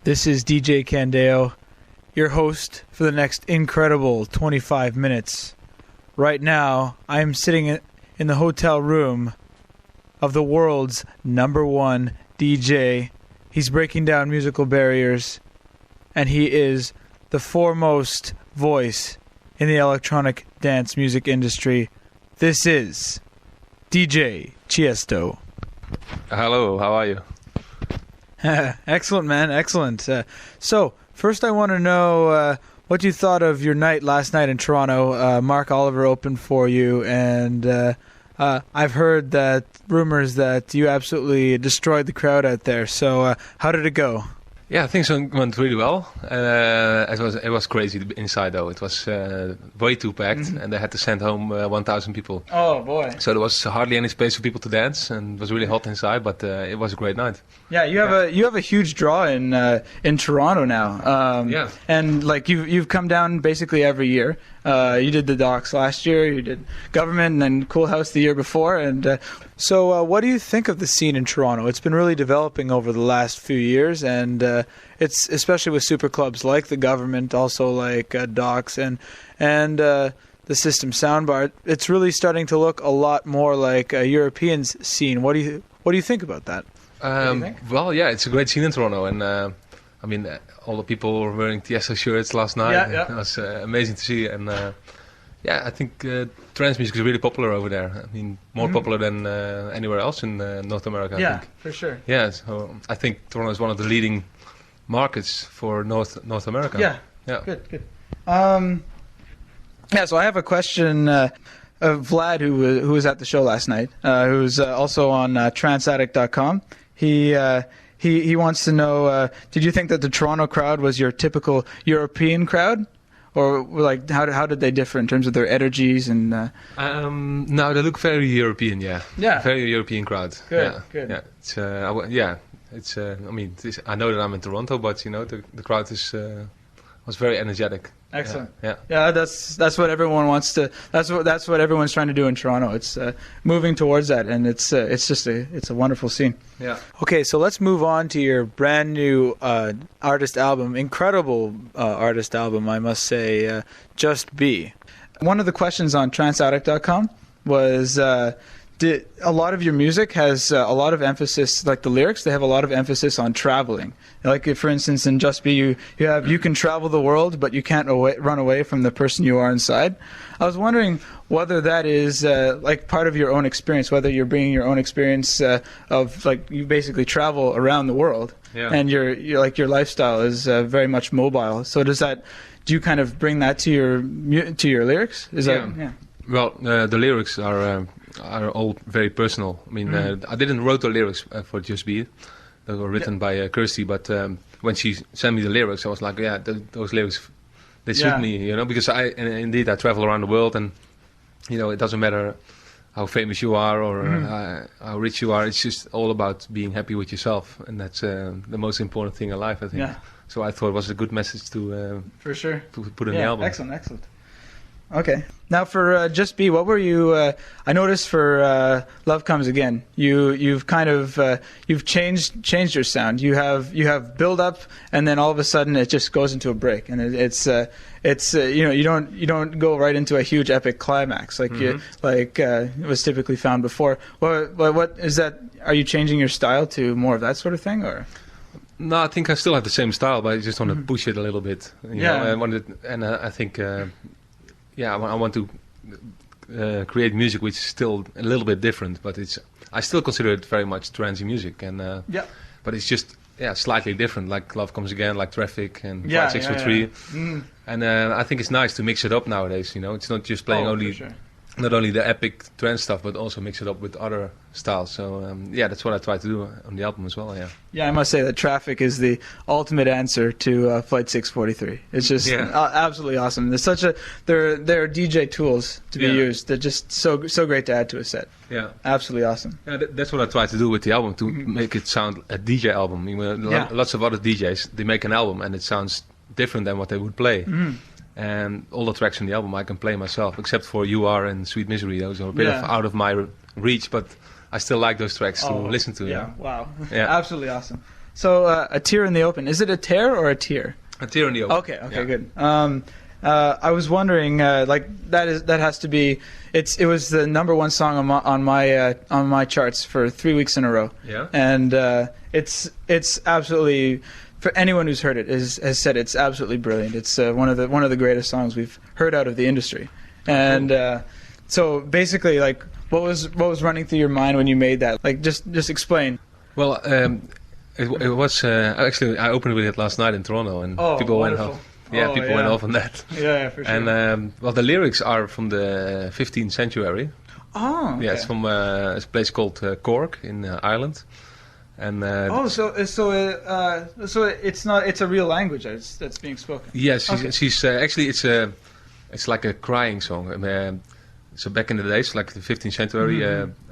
This is DJ Kandaio, your host for the next incredible 25 minutes. Right now, I am sitting in the hotel room of the world's #1 DJ. He's breaking down musical barriers, and he is the foremost voice in the electronic dance music industry. This is DJ Tiesto. Hello, how are you? Excellent, man. Excellent. So, first I want to know what you thought of your night last night in Toronto. Mark Oliver opened for you, and I've heard that rumors that you absolutely destroyed the crowd out there. So, how did it go? Yeah, things went really well. It was crazy inside though. It was way too packed, and they had to send home 1,000 people. Oh boy! So there was hardly any space for people to dance, and it was really hot inside. But it was a great night. Yeah, you have a huge draw in Toronto now. Yeah, and like you've come down basically every year. You did the Docks last year, you did Government, and then Cool House the year before. And so what do you think of the scene in Toronto? It's been really developing over the last few years, and it's especially with super clubs like the Government, also like Docks and the System Soundbar. It's really starting to look a lot more like a European scene. What do you think about that? Well, yeah, it's a great scene in Toronto, and I mean, all the people were wearing Tiesto shirts last night. Yeah. It was amazing to see, and yeah, I think trance music is really popular over there. I mean, more popular than anywhere else in North America. I think. For sure. Yeah, so I think Toronto is one of the leading markets for North America. Yeah. Good. Yeah, so I have a question of Vlad, who was at the show last night, who's also on transaddict.com. He wants to know, did you think that the Toronto crowd was your typical European crowd? Or like how did they differ in terms of their energies and? No, they look very European. Yeah. Very European crowd. Good. Yeah. It's I mean, I know that I'm in Toronto, but you know the crowd was very energetic. Excellent. Yeah. That's what everyone wants to. That's what everyone's trying to do in Toronto. It's moving towards that, and it's a wonderful scene. Yeah. Okay, so let's move on to your brand new artist album, incredible artist album, I must say, Just Be. One of the questions on transaddict.com was. A lot of your music has a lot of emphasis, like the lyrics, they have a lot of emphasis on traveling. Like, if, for instance, in Just Be, you can travel the world, but you can't run away from the person you are inside. I was wondering whether that is like part of your own experience, whether you're bringing your own experience of, like, you basically travel around the world, and your lifestyle is very much mobile. So do you kind of bring that to your lyrics? Well, the lyrics are all very personal. I mean, I didn't write the lyrics for Just Be. They were written by Kirsty, but when she sent me the lyrics, I was like, yeah, those lyrics, they suit me, you know, because I travel around the world, and, you know, it doesn't matter how famous you are or how rich you are. It's just all about being happy with yourself, and that's the most important thing in life, I think. Yeah. So I thought it was a good message to for sure to put in the album. Excellent. Okay. Now for Just Be, what were you? I noticed for Love Comes Again, you've kind of you've changed your sound. You have build up, and then all of a sudden it just goes into a break, and it's you know, you don't go right into a huge epic climax like it was typically found before. What is that? Are you changing your style to more of that sort of thing, or? No, I think I still have the same style, but I just want to push it a little bit. You know? I think. Yeah, I want to create music which is still a little bit different, but I still consider it very much trance music, and but it's just slightly different, like Love Comes Again, like Traffic, and 5643, and I think it's nice to mix it up nowadays. You know, it's not just playing not only the epic trance stuff, but also mix it up with other styles. So that's what I try to do on the album as well. Yeah, I must say that Traffic is the ultimate answer to Flight 643. It's just absolutely awesome. There's they're DJ tools to be used. They're just so great to add to a set. Yeah, absolutely awesome. Yeah, that's what I try to do with the album, to make it sound a DJ album. You know, lots of other DJs, they make an album and it sounds different than what they would play. And all the tracks in the album I can play myself, except for You Are and Sweet Misery. Those are a bit out of my reach, but I still like those tracks to listen to. Yeah, wow. Yeah. Absolutely awesome. So a tear in the open. Is it a tear or a tear? A tear in the open. Okay, Yeah. good. I was wondering, that has to be. It was the #1 song on my charts for 3 weeks in a row. Yeah. And it's absolutely, for anyone who's heard it has said it's absolutely brilliant. It's one of the greatest songs we've heard out of the industry. And so basically, like, what was running through your mind when you made that? Like, just explain. Well, it was actually, I opened with it last night in Toronto, and people wonderful. went off. Yeah, people went off on that. Yeah, for sure. And well, the lyrics are from the 15th century. Oh, okay. Yeah, it's from a place called Cork in Ireland. And so it's not, it's a real language that's being spoken. yes, she's actually it's like a crying song. So back in the days, like the 15th century,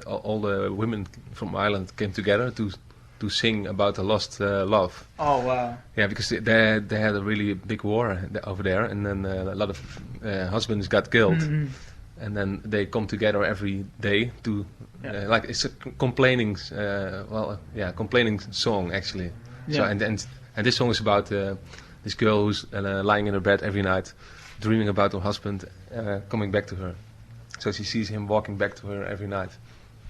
all the women from Ireland came together to sing about a lost love. Oh, wow. Yeah, because they had a really big war over there, and then a lot of husbands got killed. Mm-hmm. And then they come together every day to, like, it's a complaining, complaining song actually. Yeah. So and this song is about this girl who's lying in her bed every night, dreaming about her husband coming back to her. So she sees him walking back to her every night.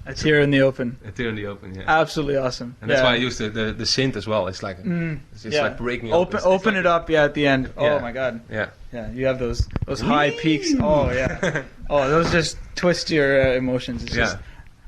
A tear in the open. A tear in the open, yeah. Absolutely awesome. And that's why I used the synth as well. It's like like breaking up. Open like, it up, at the end. Yeah. Oh my God. Yeah. Yeah, you have those high peaks. Oh yeah. Oh, those just twist your emotions. It's just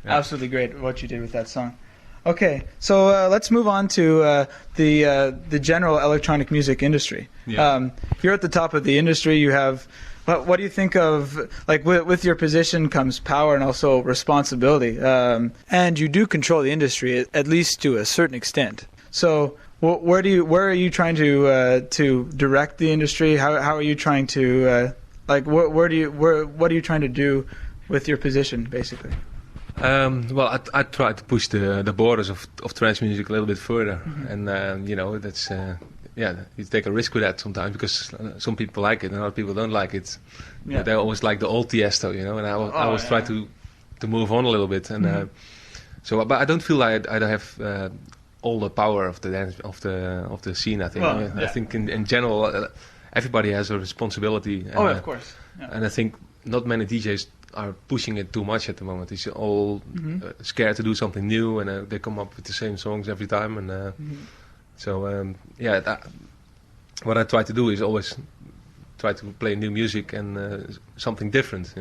absolutely great what you did with that song. Okay, so let's move on to the general electronic music industry. Yeah. You're at the top of the industry. You have. What do you think of, like, with your position comes power and also responsibility, and you do control the industry at least to a certain extent. So where are you trying to direct the industry? How are you trying to what are you trying to do with your position basically? Well, I try to push the borders of trance music a little bit further, and that's. You take a risk with that sometimes because some people like it and other people don't like it. Yeah. They always like the old Tiesto, and I always try to move on a little bit. And but I don't feel like I have all the power of the dance of the scene. I think. I think in general, everybody has a responsibility. And, of course. Yeah. And I think not many DJs are pushing it too much at the moment. It's all scared to do something new, and they come up with the same songs every time. And so what I try to do is always try to play new music and something different,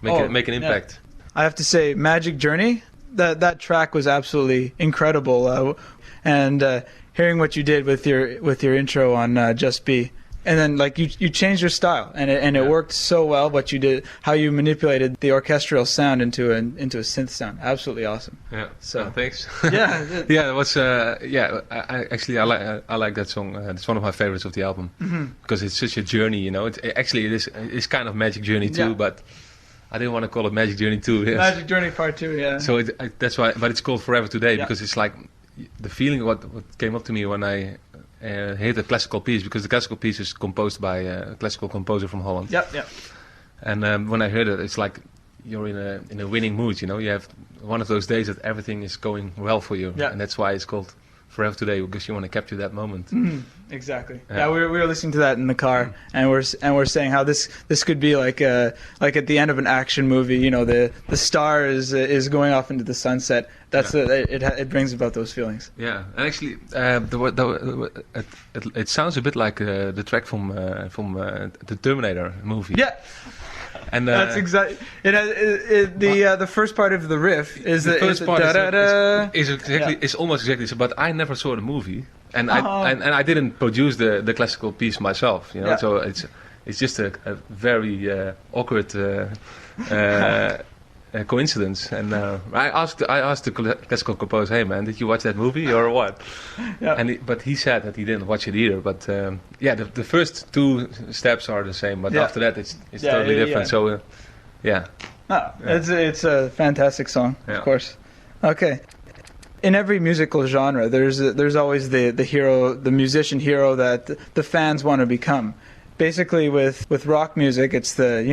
make an impact. I have to say, Magic Journey, that track was absolutely incredible, and hearing what you did with your intro on Just Be. And then, like, you changed your style, and it worked so well. What you did, how you manipulated the orchestral sound into a synth sound, absolutely awesome. Yeah. So thanks. Yeah. Yeah. It was. I like that song. It's one of my favorites of the album because it's such a journey. It's kind of Magic Journey too, but I didn't want to call it Magic Journey 2. Yes. Magic Journey Part 2. Yeah. So that's why, but it's called Forever Today because it's like the feeling what came up to me when I. Heard a classical piece because the classical piece is composed by a classical composer from Holland. Yep. And when I heard it, it's like you're in a winning mood. You have one of those days that everything is going well for you, and that's why it's called Forever Today because you want to capture that moment. Exactly. Yeah, we were listening to that in the car, and we're saying how this could be like at the end of an action movie. The star is going off into the sunset. That's it brings about those feelings. Yeah, and actually, it sounds a bit like the track from the Terminator movie. Yeah. And that's exactly the first part of the riff is the first part is exactly Yeah. is almost exactly so. But I never saw the movie, and I didn't produce the classical piece myself. So it's just a very awkward coincidence. And I asked the classical composer, "Hey man, did you watch that movie or what?" Yeah. But he said that he didn't watch it either. But the first two steps are the same, but after that it's totally different. So it's a fantastic song, of course. Okay. In every musical genre, there's always the hero, the musician hero that the fans want to become. Basically, with rock music, it's the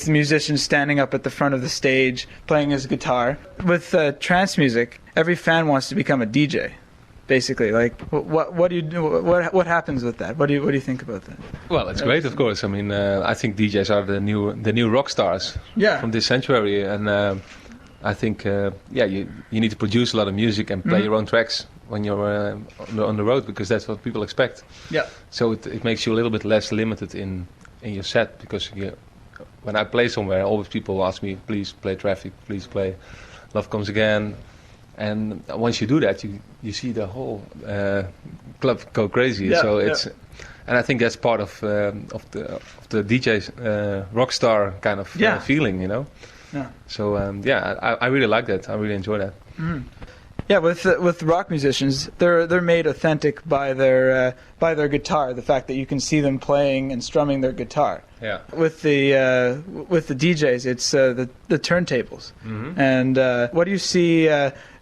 musician standing up at the front of the stage playing his guitar. With trance music, every fan wants to become a DJ. basically. Like, what do you do? What happens with that? What do you think about that? Well, it's great, of course. I mean, I think DJs are the new rock stars from this century, and I think you need to produce a lot of music and play your own tracks when you're on the road, because that's what people expect. Yeah. So it makes you a little bit less limited in your set, because when I play somewhere, always people ask me, please play Traffic, please play Love Comes Again. And once you do that, you see the whole club go crazy. Yeah, so and I think that's part of the DJ's rock star kind of feeling, you know. Yeah. So I really like that. I really enjoy that. Mm-hmm. Yeah, with rock musicians, they're made authentic by their guitar. The fact that you can see them playing and strumming their guitar. Yeah. With the DJs, it's the turntables. Mm-hmm. And what do you see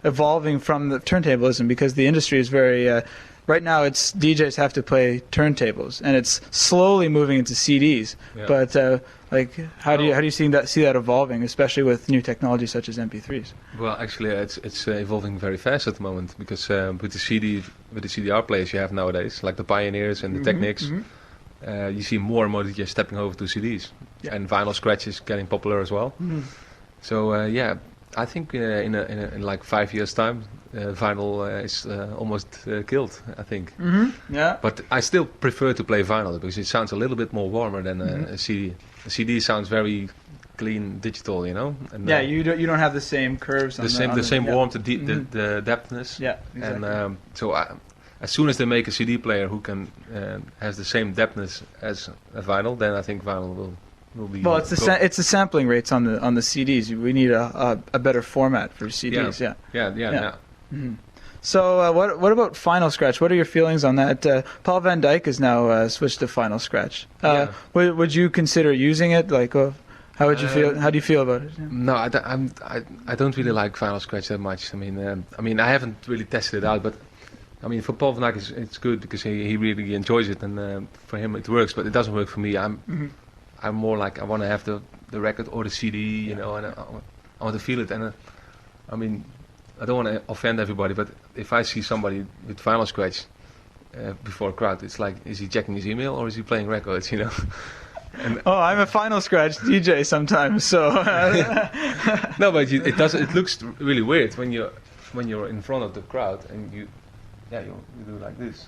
evolving from the turntablism? Because the industry is very right now. It's DJs have to play turntables, and it's slowly moving into CDs. Yeah. But how do you see that evolving, especially with new technology such as MP3s? Well, actually, it's evolving very fast at the moment, because with the CDR players you have nowadays, like the Pioneers and the Technics, you see more and more DJs stepping over to CDs, and vinyl scratch is getting popular as well. Mm-hmm. So I think in like 5 years' time, vinyl is almost killed, I think. Mm-hmm. Yeah. But I still prefer to play vinyl, because it sounds a little bit more warmer than a CD. A CD sounds very clean digital, you know. And, you don't have the same curves. The same warmth, the depthness. Yeah, exactly. And so as soon as they make a CD player who can has the same depthness as a vinyl, then I think vinyl will be. Well, it's the sampling rates on the CDs. We need a better format for CDs. Yeah. Mm-hmm. So what about Final Scratch? What are your feelings on that? Paul Van Dyk has now switched to Final Scratch. Would you consider using it? Like, how would you feel? How do you feel about it? Yeah. No, I don't really like Final Scratch that much. I mean, I haven't really tested it out, but I mean, for Paul Van Dyk it's good, because he really enjoys it, and for him it works. But it doesn't work for me. I'm more like, I want to have the record or the CD, you know, and I want to feel it. And I mean, I don't want to offend everybody, but if I see somebody with Final Scratch before a crowd, it's like, is he checking his email or is he playing records, you know? And I'm a Final Scratch DJ sometimes, so. No, but it looks really weird when you're in front of the crowd and you do like this.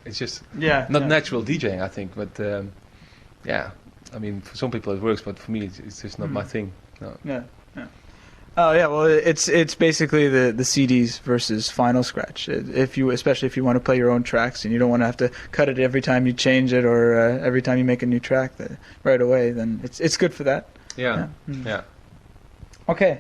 It's just not natural DJing, I think. But I mean, for some people it works, but for me it's just not my thing. No. Yeah. Oh yeah, well it's basically the CDs versus Final Scratch. Especially if you want to play your own tracks and you don't want to have to cut it every time you change it, or every time you make a new track right away, then it's good for that. Yeah. Okay.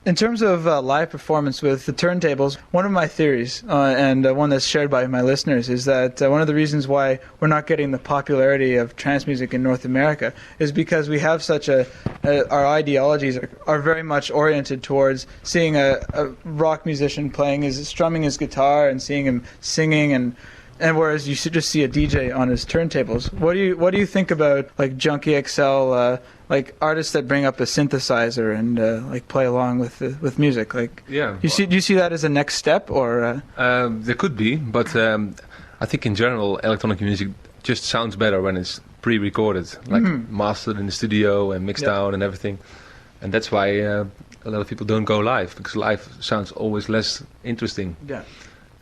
In terms of live performance with the turntables, one of my theories, and one that's shared by my listeners, is that one of the reasons why we're not getting the popularity of trance music in North America is because we have such our ideologies are very much oriented towards seeing a rock musician strumming his guitar and seeing him singing, and whereas you should just see a DJ on his turntables. What do you think about like Junkie XL, like artists that bring up a synthesizer and like play along with music? Like, do you see that as a next step, or? There could be, but I think in general electronic music just sounds better when it's pre-recorded, like mastered in the studio and mixed down and everything, and that's why a lot of people don't go live, because live sounds always less interesting. Yeah.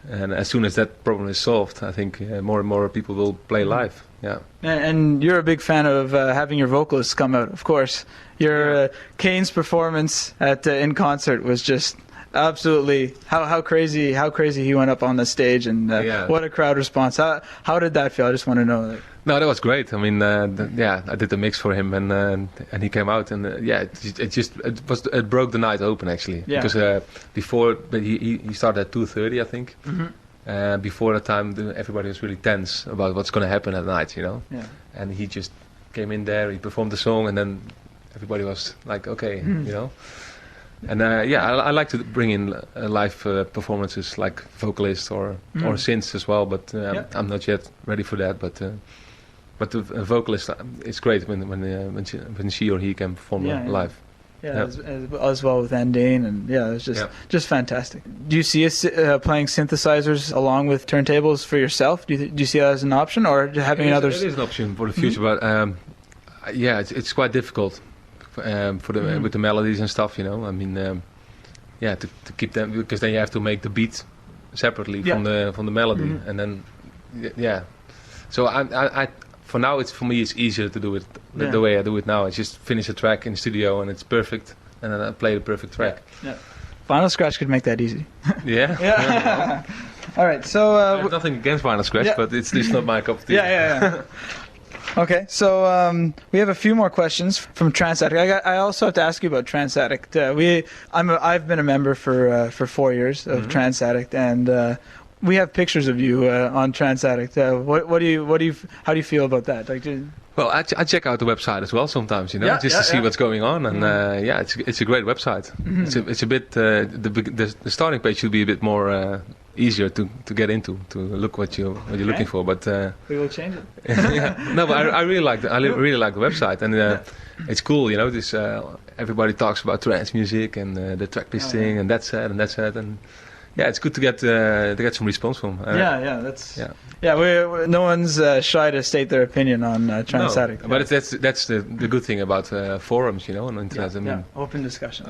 And as soon as that problem is solved, I think more and more people will play live. Yeah. And you're a big fan of having your vocalists come out, of course. Your Kane's performance at in concert was just absolutely how crazy he went up on the stage, and what a crowd response. How did that feel? I just want to know. No, that was great. I mean, I did the mix for him, and he came out, and it broke the night open actually. Yeah. Because before, but he started at 2:30, I think. Mm-hmm. Before that time, everybody was really tense about what's going to happen at night, you know. Yeah. And he just came in there, he performed the song, and then everybody was like, okay, you know. And I like to bring in live performances like vocalists or synths as well, but I'm not yet ready for that. But the vocalist, it's great when she or he can perform live. as well with Endane, and it's just fantastic. Do you see us playing synthesizers along with turntables for yourself? Do you see that as an option, or having another? It is an option for the future, but it's quite difficult with the melodies and stuff. I mean, to keep them, because then you have to make the beat separately from the melody, and then So I for now, for me it's easier to do it the way I do it now. I just finish a track in the studio and it's perfect, and then I play the perfect track. Yeah. Final Scratch could make that easy. Yeah. Yeah. All right. So I have nothing against Final Scratch, but it's not my cup of tea. Yeah. Okay, so we have a few more questions from Transaddict. I also have to ask you about Transaddict. I've been a member for 4 years of Transaddict, and we have pictures of you on Transaddict. How do you feel about that? Well, I check out the website as well sometimes, just to see what's going on, and it's a great website. It's a bit the starting page should be a bit more easier to get into, to look what you're looking for, but we will change it. No, but I really like the website, and it's cool. This everybody talks about trance music and the track listing and that's it, and it's good to get some response from. No one's shy to state their opinion on Transaddict. No, but that's the good thing about forums, on the internet. I mean, open discussion.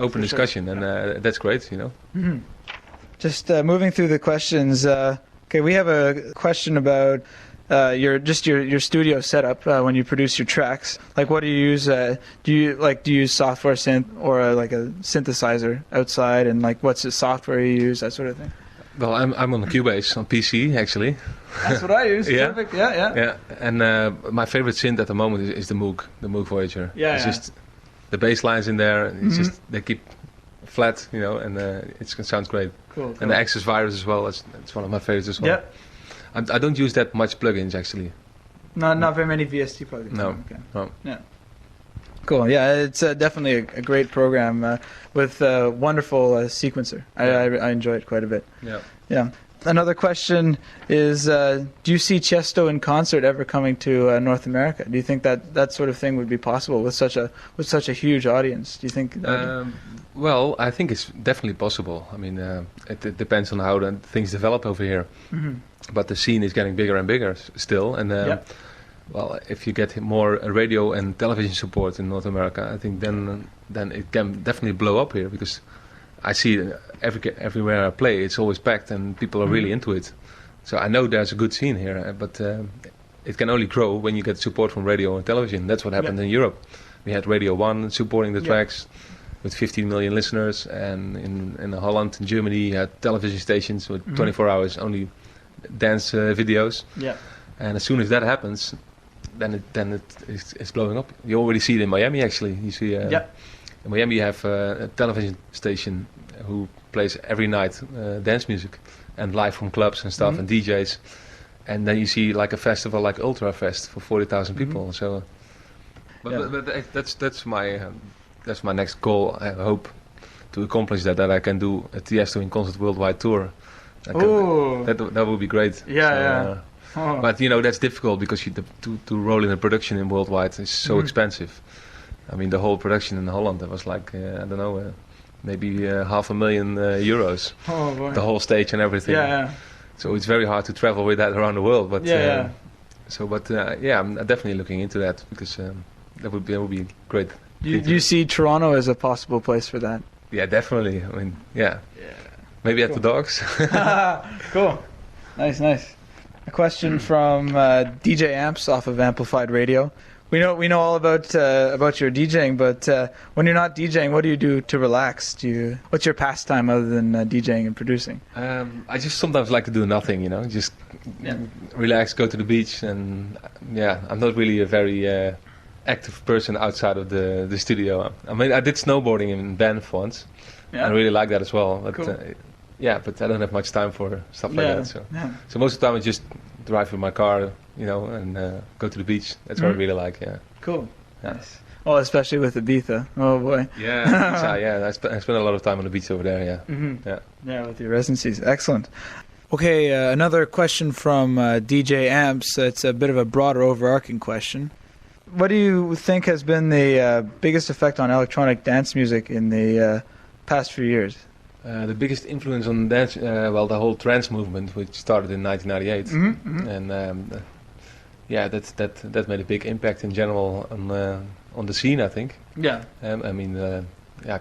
And that's great, Just moving through the questions. Okay, we have a question about your studio setup when you produce your tracks. Like, what do you use? Do you use software synth or like a synthesizer outside? And like, what's the software you use? That sort of thing. Well, I'm on Cubase on PC actually. That's what I use. Perfect. Yeah. And my favorite synth at the moment is the Moog Voyager. It's just the bass lines in there. It's just they keep flat, and it sounds great. Cool. And the Access Virus as well. It's one of my favorites as well. Yeah. I don't use that much plugins actually. Not very many VST plugins. No. Okay. No. Yeah. Cool. Yeah, it's definitely a great program with a wonderful sequencer. I enjoy it quite a bit. Yeah. Yeah. Another question is, do you see Tiesto in concert ever coming to North America? Do you think that sort of thing would be possible with such a huge audience? Do you think? Well, I think it's definitely possible. I mean, it depends on how things develop over here. But the scene is getting bigger and bigger still, and well, if you get more radio and television support in North America, I think then it can definitely blow up here, because I see everywhere I play, it's always packed and people are really into it. So I know there's a good scene here, but it can only grow when you get support from radio and television. That's what happened in Europe. We had Radio 1 supporting the tracks with 15 million listeners, and in Holland and Germany you had television stations with 24 hours only dance videos. Yeah. And as soon as that happens, then it's blowing up. You already see it in Miami actually. You see in Miami you have a television station who plays every night dance music and live from clubs and stuff and DJs, and then you see like a festival like Ultra Fest for 40,000 people. So, but that's my next goal. I hope to accomplish that I can do a Tiesto in Concert worldwide tour. That would be great. But that's difficult because to roll in a production in worldwide is so expensive. I mean, the whole production in Holland, that was like, I don't know, maybe €500,000 euros. Oh, boy. The whole stage and everything. So it's very hard to travel with that around the world. But I'm definitely looking into that, because that would be great. Do you see Toronto as a possible place for that? Yeah, definitely. I mean, maybe at the Dogs. Cool. Nice. A question from DJ Amps off of Amplified Radio. We know all about your DJing, but when you're not DJing, what do you do to relax? What's your pastime other than DJing and producing? I just sometimes like to do nothing, just relax, go to the beach, and I'm not really a very active person outside of the studio. I mean, I did snowboarding in Banff once. I really like that as well. But, cool. But I don't have much time for stuff like that. So most of the time I just drive with my car, and go to the beach. That's what I really like. Yeah. Cool. Nice. Well, especially with Ibiza. Oh boy. Yeah. I spent a lot of time on the beach over there. Yeah. Yeah, with your residencies. Excellent. Okay, another question from DJ Amps. It's a bit of a broader, overarching question. what do you think has been the biggest effect on electronic dance music in the past few years? The biggest influence on dance, well, the whole trance movement, which started in 1998, and that made a big impact in general on the scene, I think. Yeah. I mean,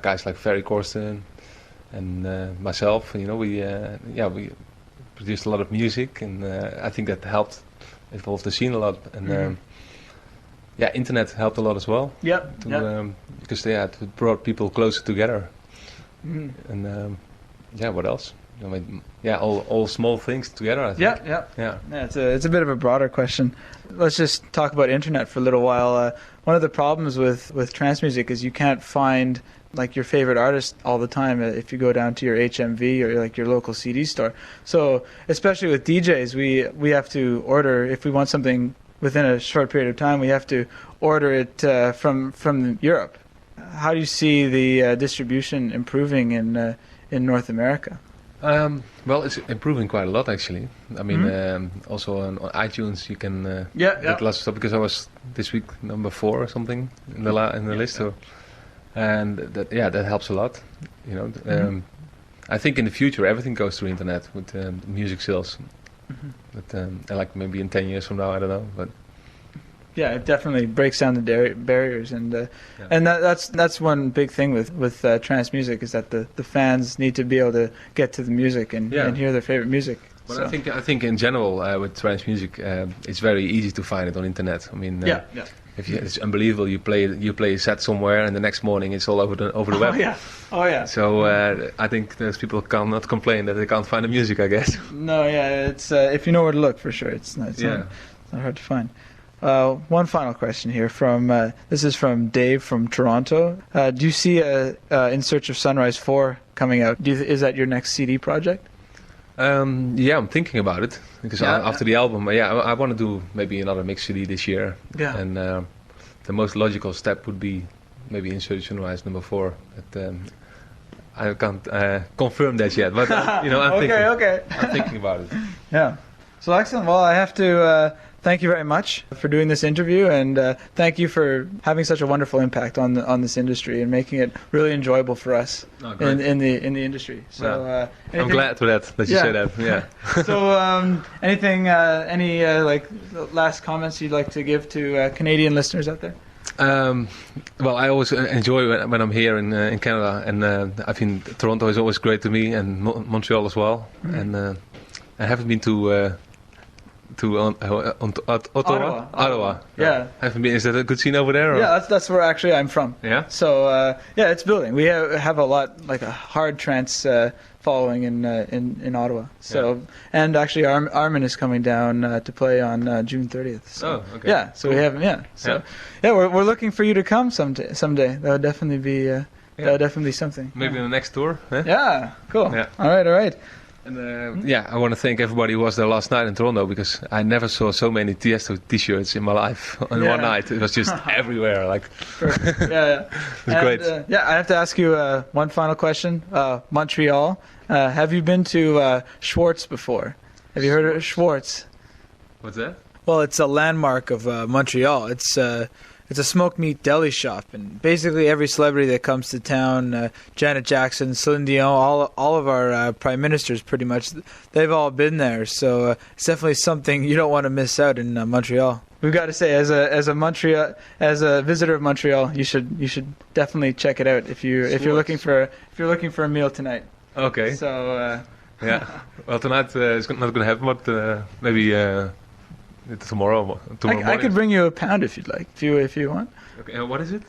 guys like Ferry Corsten and myself, we produced a lot of music, and I think that helped evolve the scene a lot. And internet helped a lot as well. Yep. Because it brought people closer together. Mm. And what else? I mean, all small things together, I think. Yeah. It's a bit of a broader question. Let's just talk about internet for a little while. One of the problems with trance music is you can't find like your favorite artist all the time if you go down to your HMV or like your local CD store. So especially with DJs, we have to order, if we want something within a short period of time, we have to order it from Europe. How do you see the distribution improving in North America? Well, it's improving quite a lot, actually. I mean, also on iTunes you can get lots of stuff, because I was this week number 4 or something in the list. So, and that helps a lot. I think in the future everything goes through internet with music sales. But like maybe in 10 years from now, I don't know, but. Yeah, it definitely breaks down the barriers, and that's one big thing with trance music, is that the fans need to be able to get to the music and hear their favorite music. But so. I think in general with trance music, it's very easy to find it on internet. I mean, it's unbelievable. You play a set somewhere, and the next morning it's all over the web. Oh yeah. So I think those people cannot complain that they can't find the music, I guess. No, it's if you know where to look, for sure. It's not hard to find. One final question here this is from Dave from Toronto. Do you see In Search of Sunrise 4 coming out? Is that your next CD project? I'm thinking about it, because after the album, I want to do maybe another mix CD this year. Yeah. And the most logical step would be maybe In Search of Sunrise number 4. But, I can't confirm that yet, but I'm thinking about it. Yeah. So excellent. Well, I have to thank you very much for doing this interview, and thank you for having such a wonderful impact on this industry and making it really enjoyable for us in the industry. So I'm glad to that you say that. Yeah. So any last comments you'd like to give to Canadian listeners out there? Well, I always enjoy when I'm here in Canada, and I think Toronto is always great to me, and Montreal as well. Mm-hmm. And I haven't been to Ottawa. Yeah. Haven't been. Is that a good scene over there? Or? Yeah, that's where actually I'm from. Yeah. So it's building. We have a lot, like a hard trance following in Ottawa. So and actually Armin is coming down to play on June 30th. So, okay. Yeah. So cool. We have him. Yeah. So we're looking for you to come someday. That would definitely be that would definitely be something. Maybe in the next tour. Eh? Yeah. Cool. Yeah. All right. And I want to thank everybody who was there last night in Toronto, because I never saw so many Tiesto t-shirts in my life on one night. It was just everywhere. Like, it was great. I have to ask you one final question. Montreal. Have you been to Schwartz before? Have you heard of Schwartz? What's that? Well, it's a landmark of Montreal. It's a smoked meat deli shop, and basically every celebrity that comes to town, Janet Jackson, Celine Dion, all of our prime ministers, pretty much, they've all been there. So it's definitely something you don't want to miss out in Montreal. We've got to say, as a visitor of Montreal, you should definitely check it out if you're looking for a meal tonight. Okay. So well, tonight it's not going to happen, but maybe. Tomorrow morning. I could bring you a pound if you'd like, if you want. Okay, what is it?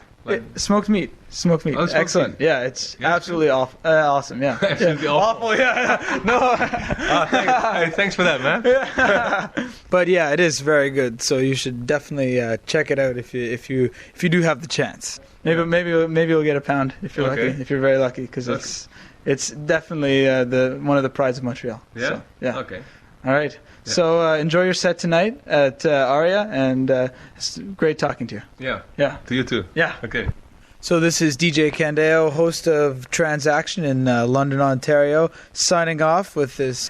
Smoked meat. Oh, excellent. Meat. Yeah, it's absolutely awesome. Yeah, absolutely awful. Yeah. No. Thanks for that, man. But yeah, it is very good. So you should definitely check it out if you do have the chance. Maybe you'll get a pound if you're lucky. If you're very lucky, because it's definitely one of the prides of Montreal. Yeah. So, yeah. Okay. All right. Yeah. So enjoy your set tonight at Aria, and it's great talking to you. Yeah. To you too. Yeah. Okay. So this is DJ Kandaio, host of Transaction in London, Ontario, signing off with this